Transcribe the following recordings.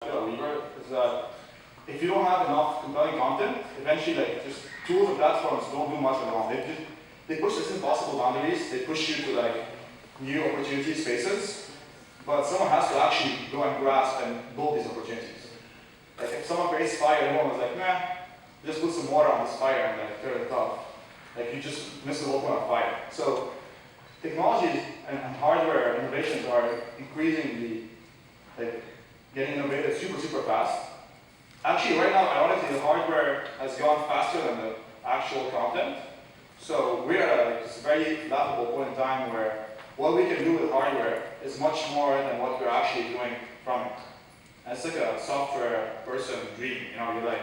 Weaver is that if you don't have enough compelling content, eventually just tools and platforms don't do much at all. They push this impossible boundaries. They push you to new opportunity spaces, but someone has to actually go and grasp and build these opportunities. If someone creates fire, everyone was like, nah, just put some water on this fire and turn it off. You just miss the whole point of fire. So technology and hardware innovations are increasingly getting innovated super fast. Actually, right now, ironically, the hardware has gone faster than the actual content. So we're at this very laughable point in time where what we can do with hardware is much more than what we're actually doing from it. And it's like a software person dream. You're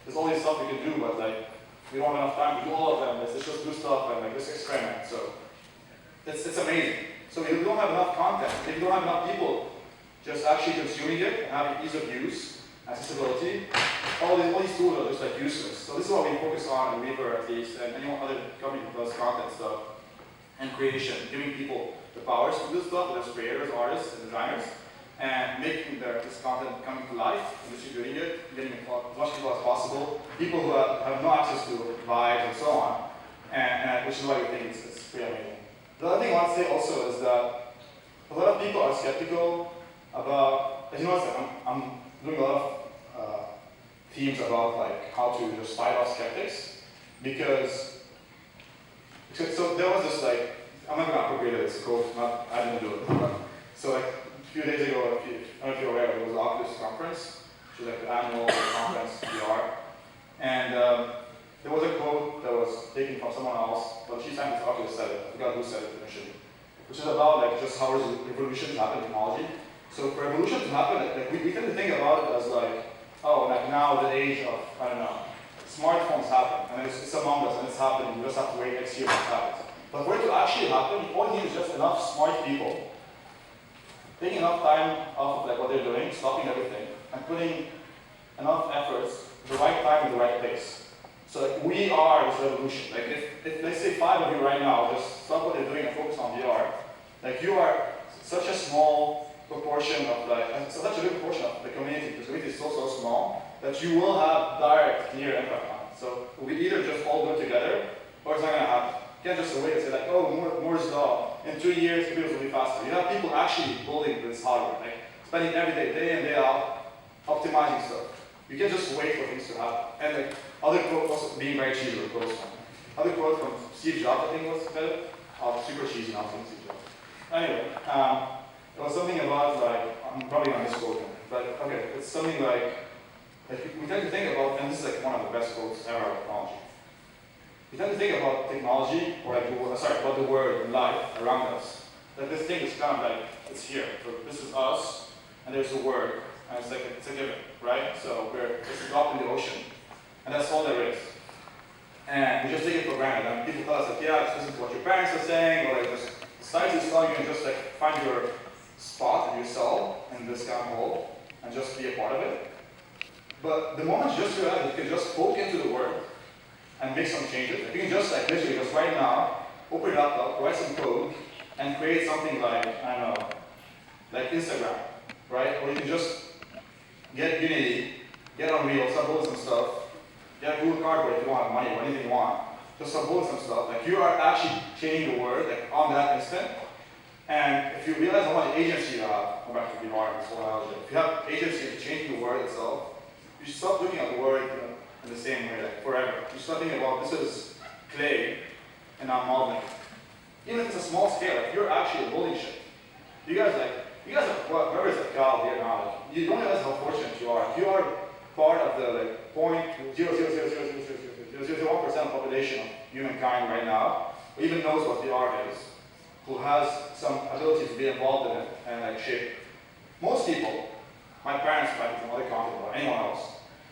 there's all this stuff we can do, but we don't have enough time to do all of them. Let's just do stuff and just experiment. So it's amazing. So if you don't have enough content, if you don't have enough people just actually consuming it and having ease of use, accessibility, all these tools are just useless. So this is what we focus on in Weaver at least, and any other company that does content stuff and creation, giving people the powers to do stuff, as creators, artists, and designers, and making this content coming to life, and distributing it, getting as much people as possible, people who have no access to vibes and so on, and which is why we think it's pretty amazing. The other thing I want to say also is that a lot of people are skeptical about, as you notice, I'm doing a lot of themes about how to just fight off skeptics, because so there was this I'm not going to appropriate it, it's a quote, I didn't do it. So a few days ago, I don't know if you're aware, there was the Oculus conference, which is the annual conference VR, and there was a quote that was taken from someone else, but she scientist Oculus said it, I forgot who said it initially, which is about just how revolutions happen in technology. So for evolution to happen, we tend to think about it as now the age of, I don't know, smartphones happen, and it's among us, and it's happening, you just have to wait next year when it happens. But for it to actually happen, all you need is just enough smart people taking enough time off of what they're doing, stopping everything, and putting enough efforts at the right time in the right place. So we are this revolution. If let's say 5 of you right now just stop what they're doing and focus on VR, you are such a small proportion of such a big proportion of the community, because the community is so small, that you will have direct, clear impact on it. So we either just all do it together, or it's not going to happen. You can't just wait and say Moore's law, in 2 years, computers will be faster. You have people actually building this hardware, spending every day in, day out, optimizing stuff. You can't just wait for things to happen. And other quote, also being very cheesy with quotes. Other quote from Steve Jobs, I think was better. Super cheesy, not from Steve Jobs. Anyway, it was something about I'm probably not misquoting, but okay, it's something we tend to think about, and this is one of the best quotes ever of technology. We tend to think about technology, or about the world and life around us. That this thing is kind of it's here. So this is us, and there's the world, and it's a given, right? So it's a drop in the ocean, and that's all there is. And we just take it for granted. And people tell us yeah, just listen to what your parents are saying, or science is telling you to just find your spot and yourself in this kind of hole, and just be a part of it. But the moment you just realize that you can just poke into the world and make some changes, if you can just literally just right now, open your laptop, write some code, and create something I don't know, Instagram, right? Or you can just get Unity, get Unreal, start building some stuff, get Google Cardboard if you want money or anything you want, just start building some stuff. You are actually changing the world on that instant. And if you realize how much agency you have, go back to VR, this whole analogy, if you have agency to change the world itself, you should stop looking at the world in the same way, forever. You start thinking about this is clay, and I'm modeling it. Even if it's a small scale, you're actually building shit. You guys are, whoever is Cal here now, you don't realize how fortunate you are. You are part of the 0.000000001% population of humankind right now, who even knows what VR is, who has some ability to be involved in it and shape it. Most people, my parents, from other continents, or anyone else,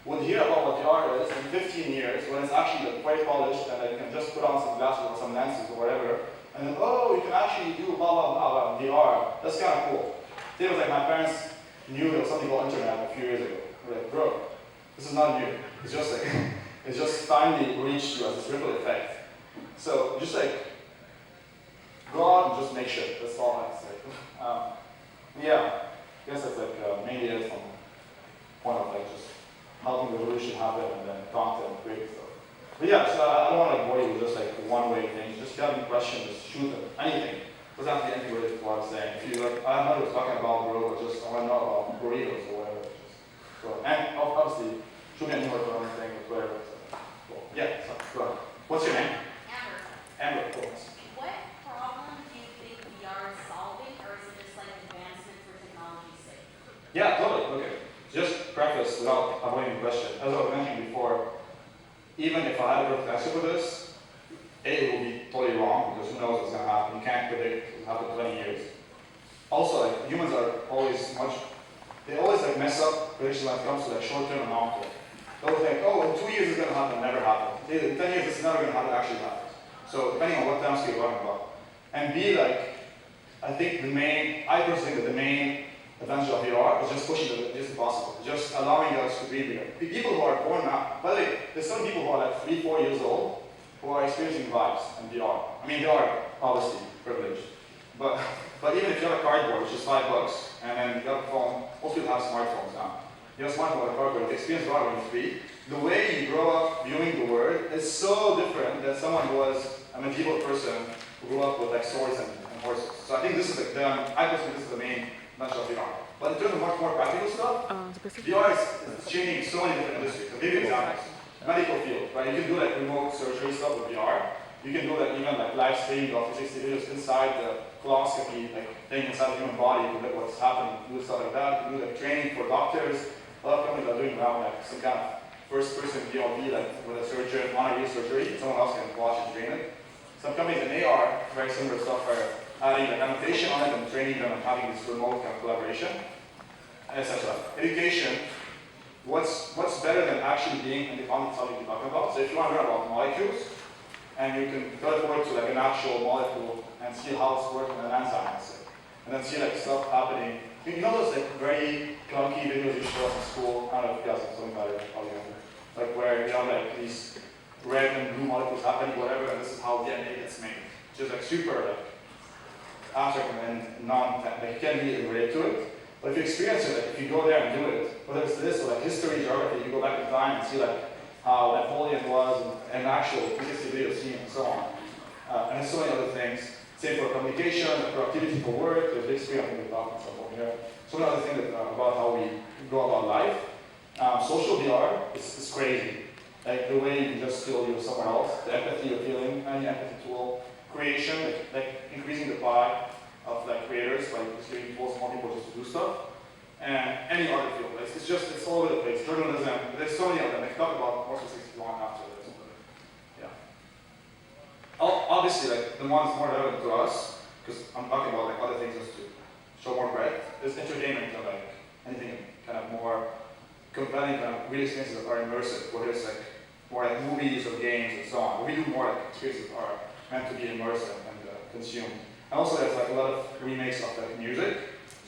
would hear about what VR is in 15 years when it's actually quite polished and you can just put on some glasses or some lenses or whatever, and then, you can actually do blah, blah, blah, VR. That's kind of cool. It was my parents knew there was something called internet a few years ago. We're bro, this is not new. It's just it's just finally reached you as this ripple effect. So just go out and just make shit. That's all I have to say. Yeah, I guess that's mainly it from happen, and then content, great stuff. But yeah, so I don't want to bore you with just like one-way things. Just if you have any questions, just shoot them. Anything. Doesn't have to be anything related to what I'm saying. If you like, I'm not just talking about bro, but just I want to know about burritos or whatever. Just go ahead. And obviously, shoot me anywhere for anything or whatever. So, cool. Yeah, so go ahead. What's your name? Amber. Amber, cool. What problem do you think VR is solving, or is it just like advancement for technology's sake? Yeah, totally. Okay. Just preface without avoiding the question. As I was mentioning before, even if I had a perfect answer for this, it will be totally wrong because who knows what's going to happen. You can't predict what's happened in 20 years. Also, like humans are always they always like mess up predictions when it comes to like short-term and long-term. They'll think, oh, in 2 years it's going to happen, never happened. In 10 years it's never going to happen, actually happens. So depending on what time scale you're talking about. And B, like, I personally think that the main advantage of VR is just pushing the just impossible. Just allowing us to be bigger. People who are born now, by the way, there's some people who are like 3, 4 years old who are experiencing vibes in VR. I mean, they are obviously privileged. But even if you have a cardboard, which is $5, and then you have a phone, most people have smartphones now. You have a smartphone with a cardboard, the experience VR when you're 3, the way you grow up viewing the world is so different than someone who was a medieval person who grew up with like swords and horses. So I think this is I personally this is the main advantage of VR. But in terms of much more practical stuff, VR is changing so many different industries. So give you examples. Medical field, right? You can do like remote surgery stuff with VR. You can do that even like live streaming of 360 videos inside the colonoscopy, like thing inside the human body, you can look what's happening, do stuff like that. You can do like training for doctors. A lot of companies are doing now like some kind of first-person VLV, like with a surgeon on a real surgery, someone else can watch and train it. Some companies in AR, very similar stuff, are adding like annotation on it and training them and having this remote kind of collaboration, etc. Education, what's better than actually being in the content subject you're talking about? So if you want to learn about molecules, and you can teleport to like an actual molecule and see how it's working in an enzyme, let's say, and then see like stuff happening. You know those like very clunky videos you show us in school? I don't know if you guys have something about it, like where you have like these red and blue molecules happening, whatever, and this is how DNA gets made. Just like super like abstract and like you can't really relate to it. But if you experience it, like if you go there and do it, whether it's this or like history, geography, you go back in time and see like how Napoleon was and actual 360 video scene and so on. And there's so many other things. Same for communication, productivity for work, there's big screen, I think we're talking about here. So many other things about how we go about life. Social VR is crazy. Like the way you can just feel you're somewhere else, the empathy you're feeling, any empathy tool, creation, like increasing the pie of like creators by just giving more people just to do stuff. And any other field. It's all over the place. Journalism, there's so many of them. I can talk about more specifics if you want after this. But yeah. Obviously, like the ones more relevant to us, because I'm talking about like other things just to show more breadth, is entertainment and like anything kind of more compelling kind of real experiences that are immersive, whether it's like more like movies or games and so on. We do more like experiences that are meant to be immersive and consumed. And also there's like a lot of remakes of like music.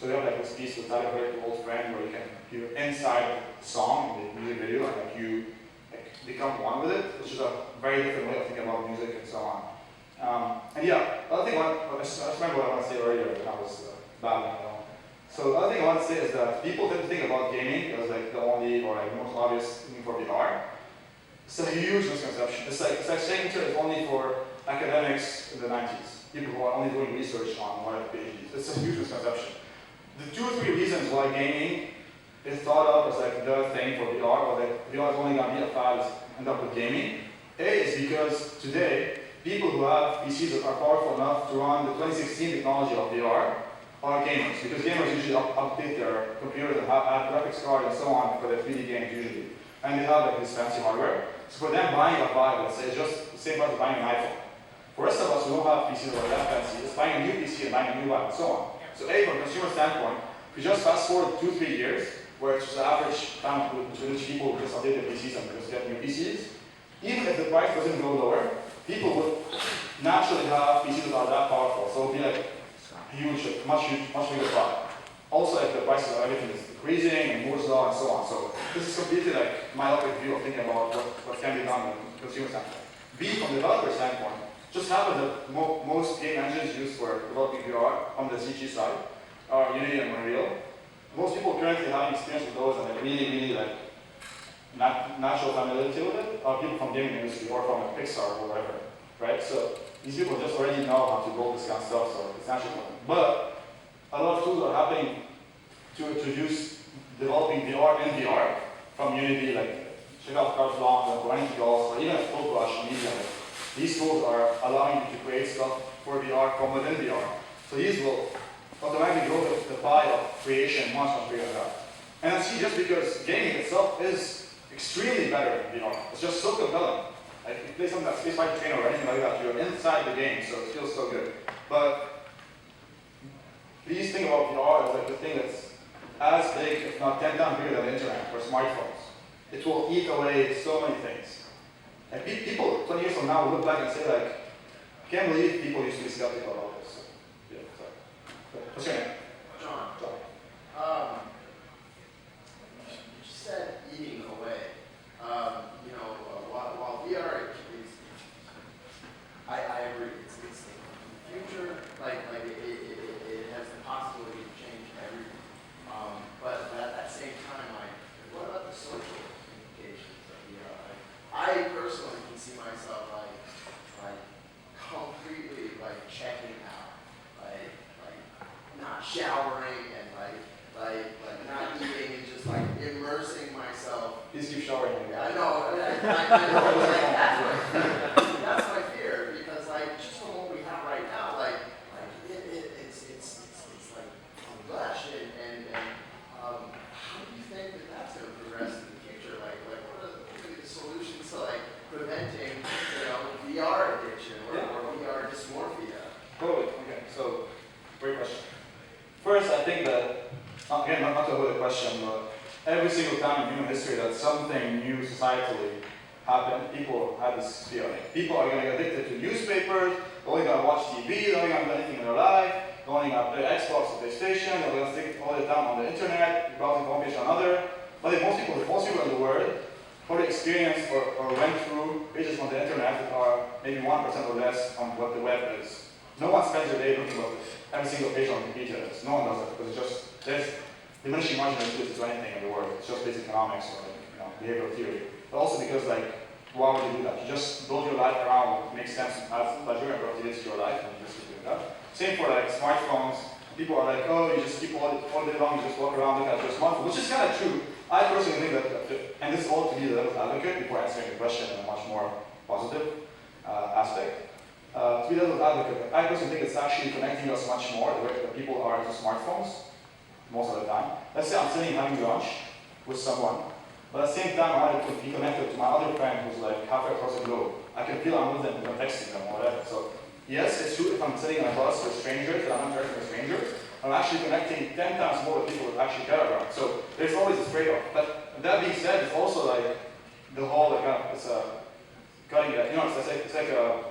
So they have like this piece with Tyler Perry, Old Friend, where you can hear inside the song, the music video, and like you like become one with it, which is a very different way of thinking about music and so on. And yeah, the other thing I just remember what I want to say earlier when I was babbling. So the other thing I want to say is that people tend to think about gaming as like the only or like the most obvious thing for VR. It's a huge misconception. It's like saying it is only for academics in the 90s, people who are only doing research on or have PhDs. It's a huge misconception. The 2 or 3 reasons why gaming is thought of as like the thing for VR, or that VR is only going to be a fad, end up with gaming. A is because today, people who have PCs that are powerful enough to run the 2016 technology of VR are gamers, because gamers usually update their computers and have graphics cards and so on for their 3D games usually. And they have like this fancy hardware. So for them, buying a Vive, let's say, is just the same price as buying an iPhone. For the rest of us who don't have PCs that are that fancy, it's buying a new PC and buying a new Vive and so on. So A, from a consumer standpoint, if you just fast forward 2 or 3 years, where it's just the average time between which people just update their PCs and just get new PCs, even if the price doesn't go lower, people would naturally have PCs that are that powerful. So it would be like huge, much bigger product. Also, if the prices of everything is decreasing and Moore's law and so on. So this is completely like myopic view of thinking about what can be done from the consumer standpoint. B, from the developer standpoint, just happens that most game engines used for developing VR on the CG side are Unity and Unreal. Most people currently have experience with those and they really like natural familiarity with it are people from gaming industry or from Pixar or whatever, right? So these people just already know how to build this kind of stuff, so it's natural for them. But a lot of tools are happening to introduce developing VR in VR from Unity, like check out Carflong or anything else, or even Fullbrush Media. These tools are allowing you to create stuff for VR from within VR. So these will automatically grow the pie of creation much bigger than that. And that's just because gaming itself is extremely better in VR. It's just so compelling. Like if you play something like Space Fighter Trainer or anything like that, you're inside the game, so it feels so good. But please think about VR as like the thing that's as big, if not 10 times bigger than the internet or smartphones. It will eat away so many things. And people 20 years from now will look back and say like, I can't believe people used to be skeptical about this. So, yeah, sorry. What's your name? John. John. You said eating away. While VR is, I agree. It's the future. It has the possibility to change everything. But at that same time, what about the social implications of VR? I personally can see myself completely checking out, not showering and not eating and just immersing myself. Please keep showering. I know. I know. That's my fear because just from what we have right now, it's like flesh and how do you think that that's going to progress in the future? What are the solutions to preventing VR addiction or VR dysmorphia? Totally. Okay. So, great question. First, I think that again, not to avoid the question, but every single time in human history that something new societally happened, people had this fear. People are going to get addicted to newspapers, they're only going to watch TV, they're only going to do anything in their life, they're only going to play Xbox or PlayStation, they're going to stick all the time on the internet, browsing one page to another. But most people in the world probably experienced or went through pages on the internet that are maybe 1% or less on what the web is. No one spends their day looking at every single page on Wikipedia. No one does that because it's just, there's diminishing marginal utility to anything in the world. It's just basic economics or behavioral theory. But also because why would you do that? You just build your life around what makes sense as pleasure and productivity to your life, and you just keep doing that. Same for smartphones. People are like, oh, you just keep all day long, you just walk around looking at your smartphone, which is kind of true. I personally think that, and this is all to be the devil's advocate before answering the question in a much more positive aspect. To be the devil's advocate, I personally think it's actually connecting us much more the way that people are to smartphones most of the time. Let's say I'm sitting having lunch with someone, but at the same time I want to be connected to my other friend who's halfway across the globe. I can feel I'm with them, I'm texting them or whatever. So yes, it's true if I'm sitting in a bus with strangers and I'm interacting with strangers, I'm actually connecting 10 times more with people that actually care about. So there's always this trade-off. But that being said, it's also the whole it's a cutting it. It's like a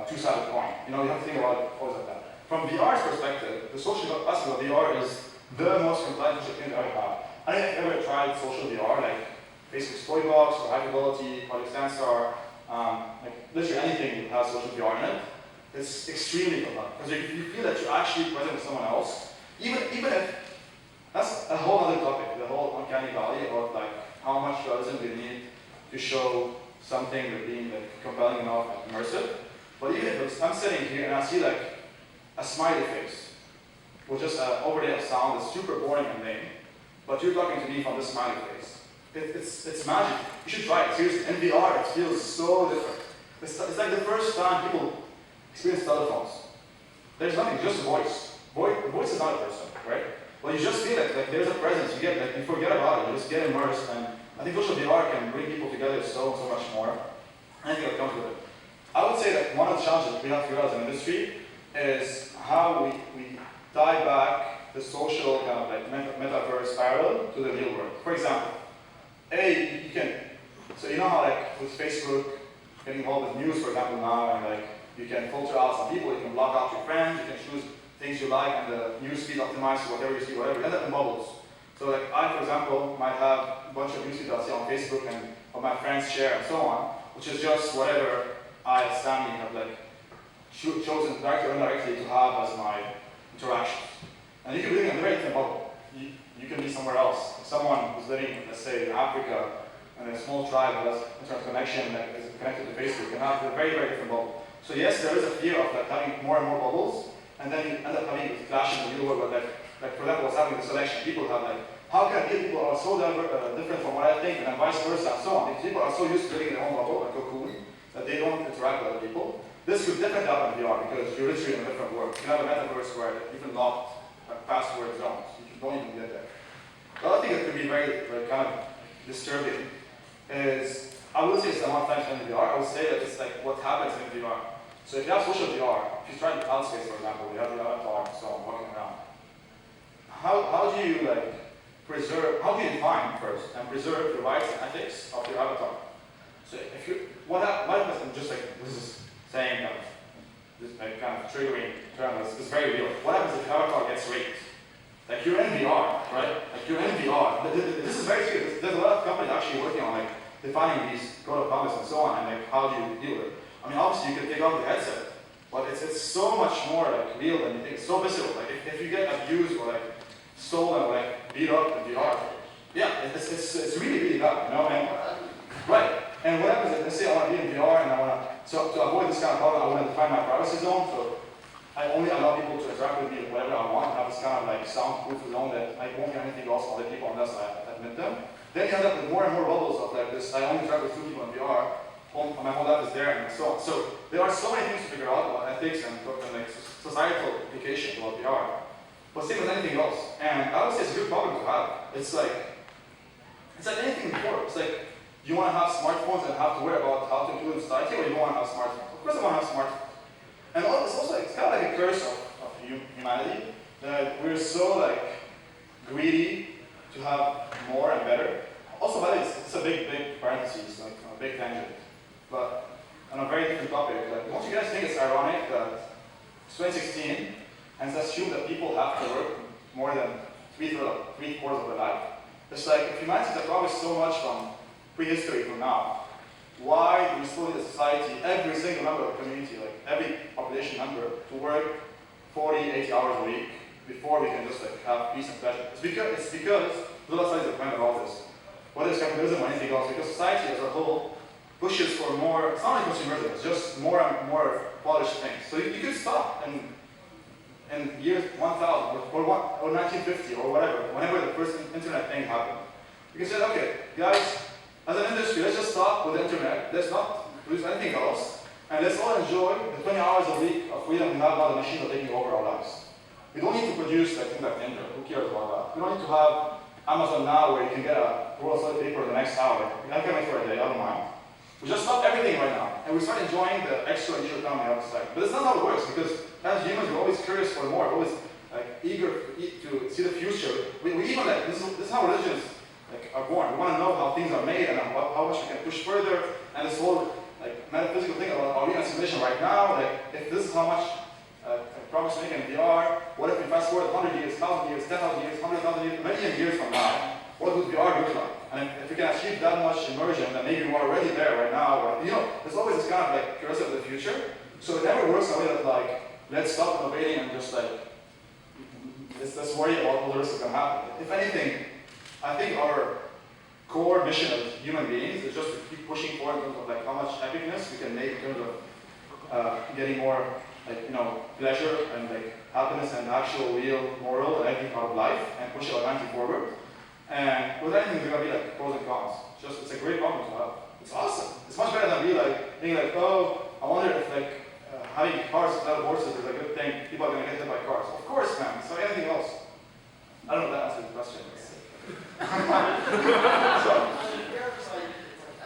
two-sided coin. You have to think about it always like that. From VR's perspective, the social aspect of VR is the most compliant social thing that I have. I don't think I've ever tried social VR, like Facebook's Toybox or High Fidelity, Project Sandstar, literally anything that has social VR in it. It's extremely compelling because you feel that you're actually present with someone else, even if that's a whole other topic, the whole uncanny valley of how much realism we need to show something that being compelling enough and immersive. But even if I'm sitting here and I see a smiley face with just an overlay of sound that's super boring and lame, but you're talking to me from this smiley face, it's magic. You should try it seriously. In VR, it feels so different. It's like the first time people experience telephones. There's nothing, just a voice. The voice is not a person, right? But you just feel like there's a presence. You forget about it. You just get immersed. And I think social VR can bring people together so much more. Anything that comes with it. I would say that one of the challenges that we have here as an industry is how we tie back the social kind of metaverse parallel to the real world. For example, you know how with Facebook, getting involved with news, for example, now, and you can filter out some people, you can block out your friends, you can choose things you like, and the newsfeed optimized to whatever you see, whatever. You end up in bubbles. So I, for example, might have a bunch of newsfeeds I see on Facebook and what my friends share and so on, which is just whatever I, as Stanley, have chosen directly or indirectly to have as my interactions. And you can be living in a very different bubble. You can be somewhere else. Someone who's living, let's say, in Africa, and a small tribe that has internet connection that is connected to Facebook can have a very, very different bubble. So yes, there is a fear of like having more and more bubbles, and then you end up having this clash in the real world where like for example, what's happening in the selection, people have like, how can people are so different from what I think, and then vice versa, and so on. Because people are so used to living in their own bubble, like cocoon, that they don't interact with other people. This could definitely happen in VR because you're literally in a different world. You can have a metaverse where even locked password zones, you don't even get there. The other thing that could be very kind of disturbing is, I would say it's the amount of time spent in VR. I would say that it's like what happens in VR. So if you have social VR, if you try the cloud space, for example, you have the avatar and so on, walking around. How do you like preserve, how do you define first and preserve the rights and ethics of your avatar? So if you, what happens, and just like, this is saying kind of, this like, kind of triggering term is very real. What happens if your avatar gets raped? Like you're in VR, right? Like you're in VR. This is very serious. There's a lot of companies actually working on like defining these code of conduct and so on, and like how do you deal with it? I mean, obviously you can take off the headset, but it's so much more like real than you think. It's so visceral. Like if you get abused or like stolen or like beat up in VR, yeah, it's really, really bad, you know? And, right. And what happens is, let's say I want to be in VR and I want to, so to avoid this kind of problem, I want to define my privacy zone. So I only allow people to interact with me whatever I want, have this kind of like soundproof zone that I won't hear anything else from other people unless I admit them. Then you end up with more and more bubbles of like this, I only interact with 2 people in VR, my whole life is there and so on. So there are so many things to figure out about ethics and like societal implications about VR. But same with anything else. And I would say it's a good problem to have. It's like anything before. It's like, you want to have smartphones and have to worry about how to include in society, or you don't want to have smartphones? Of course I want to have smartphones. And it's also it's kind of like a curse of humanity that we're so like greedy to have more and better. Also, by the way, it's a big parenthesis, like a big tangent. But on a very different topic, like, don't you guys think it's ironic that it's 2016 and it's assumed that people have to work more than three-quarters of their life? It's like if humanity has accomplished so much from prehistory from now, why do we still need a society, every single member of the community, like every population member, to work 40, 80 hours a week before we can just like have peace and pleasure? It's because there's a lot of studies that point about this. Whether it's capitalism or anything else, because society as a whole pushes for more, it's not like consumerism, it's just more and more polished things. So you could stop in year 1000 or 1950 or whatever, whenever the first internet thing happened. You can say, okay, guys, as an industry, let's just stop with the internet, let's not produce anything else, and let's all enjoy the 20 hours a week of freedom we have now the machines are taking over our lives. We don't need to produce like things like Tinder, who cares about that? We don't need to have Amazon now where you can get a roll of toilet paper in the next hour. I can wait for a day, I don't mind. We just stop everything right now, and we start enjoying the extra leisure time we have outside. But it's not how it works, because as humans, we're always curious for more, always like eager to see the future. We even like, this is how religions like are born. We want to know how things are made and how much we can push further. And this whole like metaphysical thing about are we in a simulation right now? Like if this is how much progress we make in VR, what if we fast forward 100 years, 1,000 years, 10,000 years, 100,000 years, a million years from now? What would VR look like? And if we can achieve that much immersion, then maybe we're already there right now. Or, you know, there's always this kind of like curiosity of the future. So it never works in a way that like, let's stop innovating and just like, let's worry about all the risks that can happen. If anything, I think our core mission as human beings is just to keep pushing forward in terms of like how much epicness we can make in terms of getting more like, you know, pleasure and like happiness and actual real moral and everything out of life and push our humanity forward. And with anything, there's gonna be like pros and cons. It's a great problem to have. It's awesome. It's much better than being like, oh, I wonder if like having cars instead of horses is a good thing. People are gonna get hit by cars. Of course, man. It's like anything else. I don't know if that answers the question. So, it's like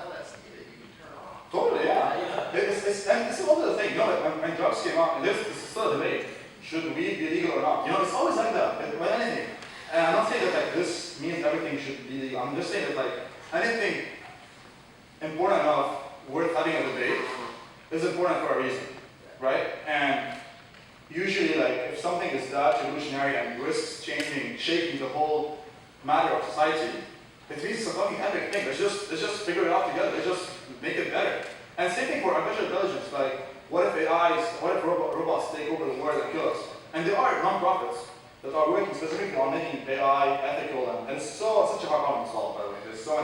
LSD that you can turn off. Totally, yeah. And this is also the thing. You know, like, when drugs came out, and this is still a debate. Should weed be legal or not? You know, it's always like that with anything. And I'm not saying that like this means everything should be legal. I'm just saying that like anything important enough worth having a debate is important for a reason, right? And usually, like if something is that revolutionary and risks changing, shaking the whole matter of society, it means it's a fucking epic thing. Let's just figure it out together. Let's just make it better. And same thing for artificial intelligence. Like, what if robots take over the world and kill us? And there are non-profits that are working specifically on making AI ethical, and it's such a hard problem to solve, by the way. There's so